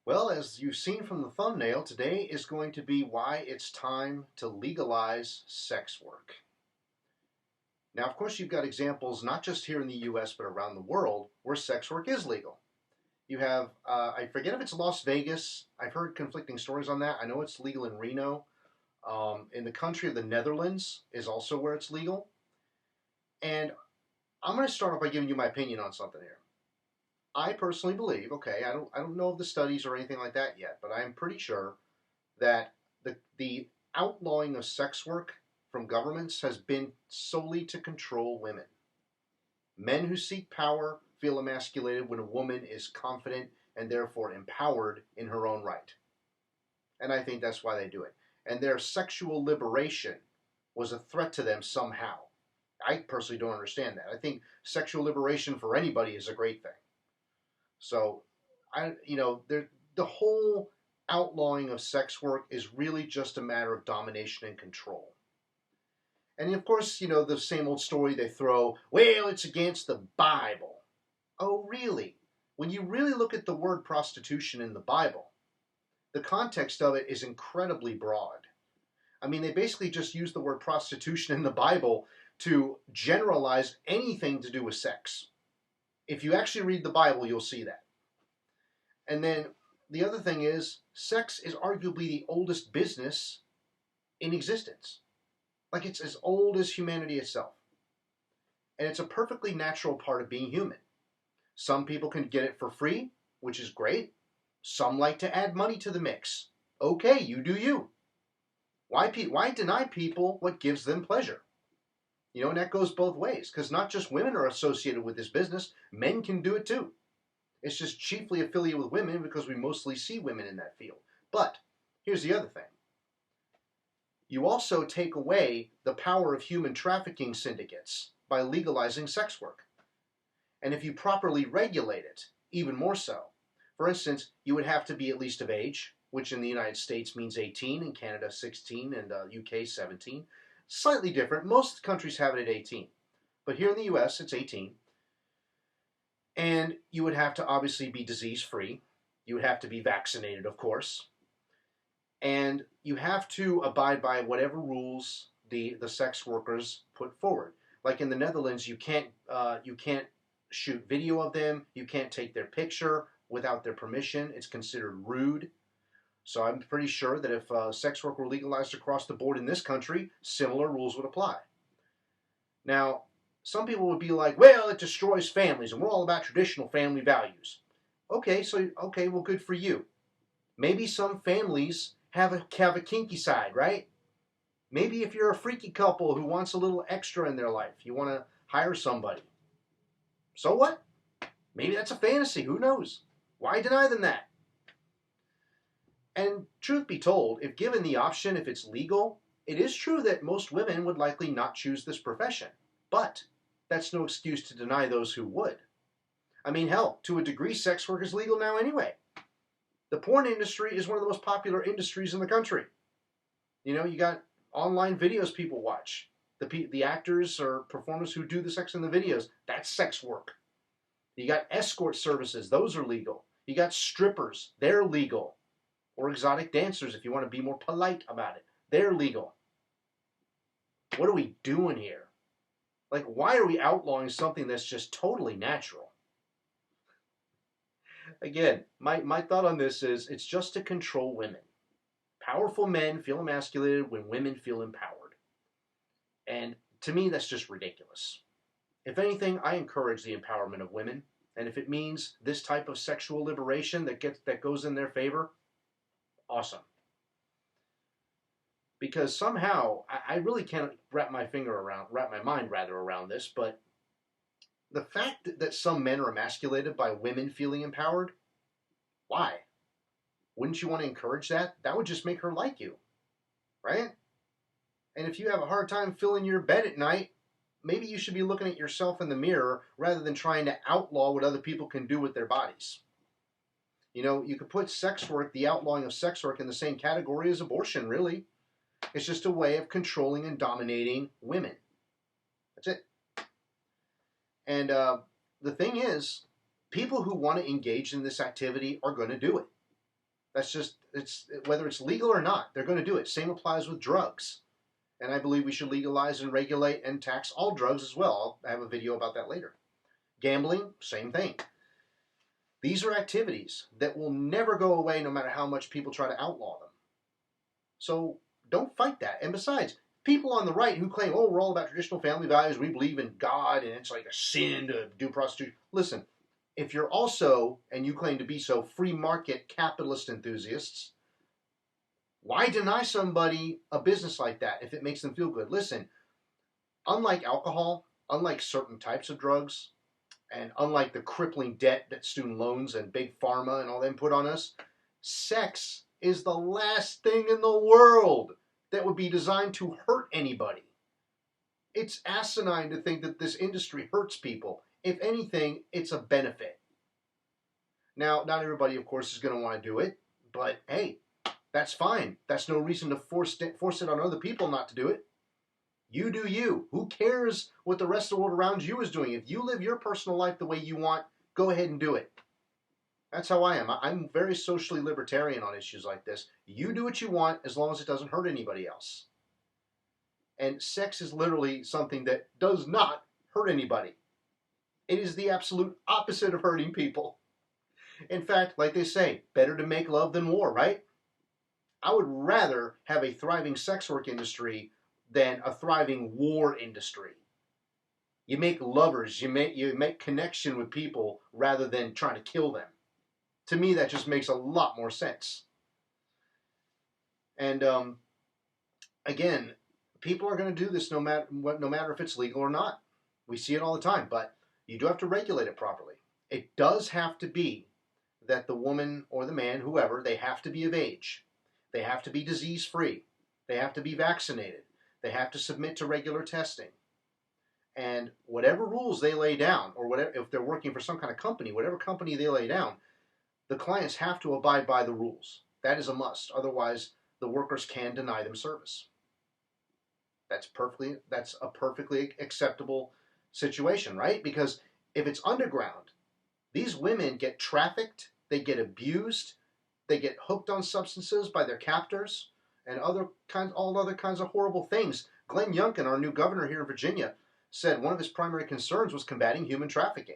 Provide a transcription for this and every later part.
Well, as you've seen from the thumbnail, today is going to be why it's time to legalize sex work. Now, of course, you've got examples not just here in the US, but around the world where sex work is legal. You have, I forget if it's Las Vegas. I've heard conflicting stories on that. I know it's legal in Reno. In the country of the Netherlands is also where it's legal. And I'm going to start off by giving you my opinion on something here. I personally believe, okay, I don't know of the studies or anything like that yet, but I am pretty sure that the outlawing of sex work from governments has been solely to control women. Men who seek power feel emasculated when a woman is confident and therefore empowered in her own right. And I think that's why they do it. And their sexual liberation was a threat to them somehow. I personally don't understand that. I think sexual liberation for anybody is a great thing. So, the whole outlawing of sex work is really just a matter of domination and control. And of course, the same old story they throw, well, it's against the Bible. Oh, really? When you really look at the word prostitution in the Bible, the context of it is incredibly broad. I mean, they basically just use the word prostitution in the Bible to generalize anything to do with sex. If you actually read the Bible, you'll see that. And then the other thing is, sex is arguably the oldest business in existence. Like, it's as old as humanity itself. And it's a perfectly natural part of being human. Some people can get it for free, which is great. Some like to add money to the mix. Okay, you do you. Why deny people what gives them pleasure? And that goes both ways, because not just women are associated with this business, men can do it too. It's just chiefly affiliated with women because we mostly see women in that field. But here's the other thing. You also take away the power of human trafficking syndicates by legalizing sex work. And if you properly regulate it, even more so. For instance, you would have to be at least of age, which in the United States means 18, in Canada 16, and UK 17. Slightly different. Most countries have it at 18. But here in the US, it's 18. And you would have to obviously be disease-free. You would have to be vaccinated, of course. And you have to abide by whatever rules the sex workers put forward. Like in the Netherlands, you can't shoot video of them. You can't take their picture without their permission. It's considered rude. So I'm pretty sure that if sex work were legalized across the board in this country, similar rules would apply. Now, some people would be like, well, it destroys families, and we're all about traditional family values. Okay, well, good for you. Maybe some families have a kinky side, right? Maybe if you're a freaky couple who wants a little extra in their life, you want to hire somebody. So what? Maybe that's a fantasy. Who knows? Why deny them that? And truth be told, if given the option, if it's legal, it is true that most women would likely not choose this profession. But that's no excuse to deny those who would. I mean, hell, to a degree, sex work is legal now anyway. The porn industry is one of the most popular industries in the country. You got online videos people watch. The actors or performers who do the sex in the videos, that's sex work. You got escort services, those are legal. You got strippers, they're legal. Or exotic dancers, if you want to be more polite about it, they're legal. What are we doing here? Like, why are we outlawing something that's just totally natural? Again, my thought on this is it's just to control women. Powerful men feel emasculated when women feel empowered. And to me, that's just ridiculous. If anything, I encourage the empowerment of women. And if it means this type of sexual liberation that goes in their favor, awesome. Because somehow, I really can't wrap my mind around this, but the fact that some men are emasculated by women feeling empowered, why? Wouldn't you want to encourage that? That would just make her like you, right? And if you have a hard time filling your bed at night, maybe you should be looking at yourself in the mirror rather than trying to outlaw what other people can do with their bodies. You could put sex work, the outlawing of sex work, in the same category as abortion, really. It's just a way of controlling and dominating women. That's it. And the thing is, people who want to engage in this activity are going to do it. That's just, it's whether it's legal or not, they're going to do it. Same applies with drugs. And I believe we should legalize and regulate and tax all drugs as well. I'll have a video about that later. Gambling, same thing. These are activities that will never go away no matter how much people try to outlaw them. So don't fight that. And besides, people on the right who claim, oh, we're all about traditional family values, we believe in God, and it's like a sin to do prostitution. Listen, if you're also, and you claim to be so, free market capitalist enthusiasts, why deny somebody a business like that if it makes them feel good? Listen, unlike alcohol, unlike certain types of drugs, and unlike the crippling debt that student loans and big pharma and all them put on us, sex is the last thing in the world that would be designed to hurt anybody. It's asinine to think that this industry hurts people. If anything, it's a benefit. Now, not everybody, of course, is going to want to do it, but hey, that's fine. That's no reason to force it on other people not to do it. You do you. Who cares what the rest of the world around you is doing? If you live your personal life the way you want, go ahead and do it. That's how I am. I'm very socially libertarian on issues like this. You do what you want as long as it doesn't hurt anybody else. And sex is literally something that does not hurt anybody. It is the absolute opposite of hurting people. In fact, like they say, better to make love than war, right? I would rather have a thriving sex work industry than a thriving war industry. You make lovers, you make connection with people rather than trying to kill them. To me, that just makes a lot more sense. And again, people are going to do this no matter if it's legal or not. We see it all the time, but you do have to regulate it properly. It does have to be that the woman or the man, whoever, they have to be of age. They have to be disease-free. They have to be vaccinated. They have to submit to regular testing. And whatever rules they lay down, or whatever, if they're working for some kind of company, whatever company they lay down, the clients have to abide by the rules. That is a must. Otherwise, the workers can deny them service. That's a perfectly acceptable situation, right? Because if it's underground, these women get trafficked, they get abused, they get hooked on substances by their captors, and all other kinds of horrible things. Glenn Youngkin, our new governor here in Virginia, said one of his primary concerns was combating human trafficking.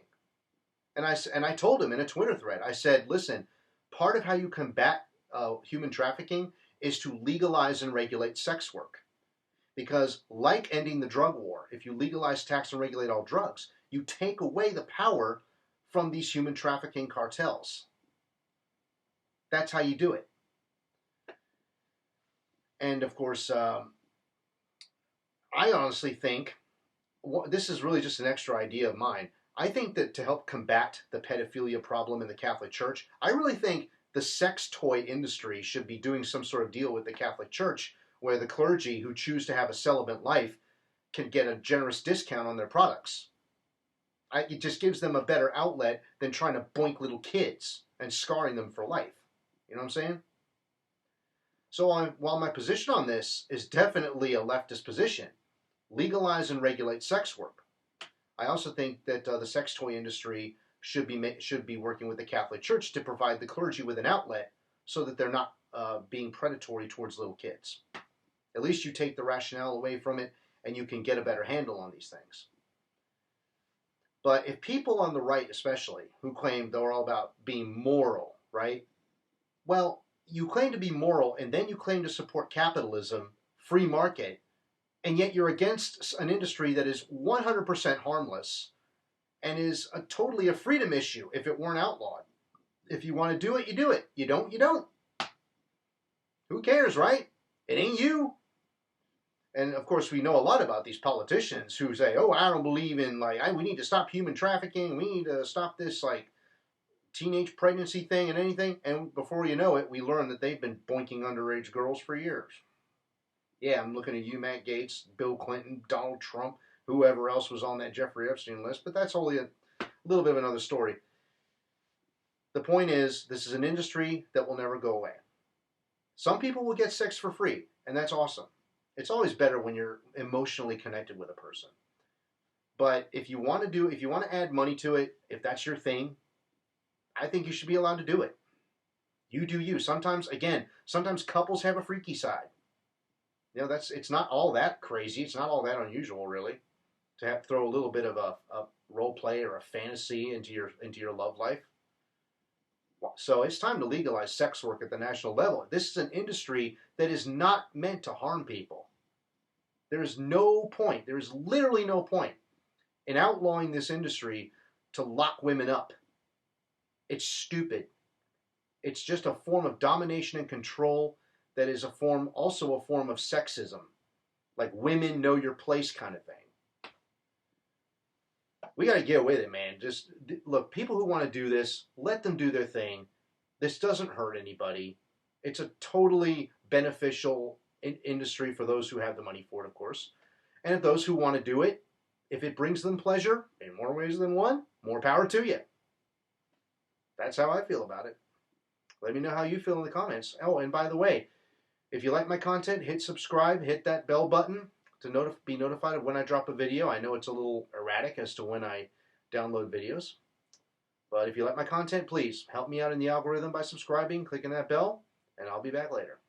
And I told him in a Twitter thread, I said, listen, part of how you combat human trafficking is to legalize and regulate sex work. Because like ending the drug war, if you legalize, tax, and regulate all drugs, you take away the power from these human trafficking cartels. That's how you do it. And of course, I honestly think, this is really just an extra idea of mine, I think that to help combat the pedophilia problem in the Catholic Church, I really think the sex toy industry should be doing some sort of deal with the Catholic Church where the clergy who choose to have a celibate life can get a generous discount on their products. It just gives them a better outlet than trying to boink little kids and scarring them for life. You know what I'm saying? So while my position on this is definitely a leftist position, legalize and regulate sex work, I also think that the sex toy industry should be working with the Catholic Church to provide the clergy with an outlet so that they're not being predatory towards little kids. At least you take the rationale away from it and you can get a better handle on these things. But if people on the right especially, who claim they're all about being moral, right? Well, you claim to be moral and then you claim to support capitalism, free market, and yet you're against an industry that is 100% harmless and is totally a freedom issue if it weren't outlawed. If you want to do it, you do it. You don't, you don't. Who cares, right? It ain't you. And of course, we know a lot about these politicians who say, oh, I don't believe in, we need to stop human trafficking. We need to stop this, teenage pregnancy thing and anything. And before you know it, we learn that they've been boinking underage girls for years. Yeah, I'm looking at you, Matt Gaetz, Bill Clinton, Donald Trump, whoever else was on that Jeffrey Epstein list. But that's only a little bit of another story. The point is, this is an industry that will never go away. Some people will get sex for free, and that's awesome. It's always better when you're emotionally connected with a person. But if you want to add money to it, if that's your thing, I think you should be allowed to do it. You do you. Sometimes, again, sometimes couples have a freaky side. You know, it's not all that crazy. It's not all that unusual, really, to have throw a little bit of a role play or a fantasy into your love life. So it's time to legalize sex work at the national level. This is an industry that is not meant to harm people. There is no point. There is literally no point in outlawing this industry to lock women up. It's stupid. It's just a form of domination and control that is also a form of sexism, like women know your place kind of thing. We got to get with it, man. Just look, people who want to do this, let them do their thing. This doesn't hurt anybody. It's a totally beneficial industry for those who have the money for it, of course. And if those who want to do it, if it brings them pleasure in more ways than one, more power to you. That's how I feel about it. Let me know how you feel in the comments. Oh, and by the way, if you like my content, hit subscribe, hit that bell button to be notified of when I drop a video. I know it's a little erratic as to when I download videos. But if you like my content, please help me out in the algorithm by subscribing, clicking that bell, and I'll be back later.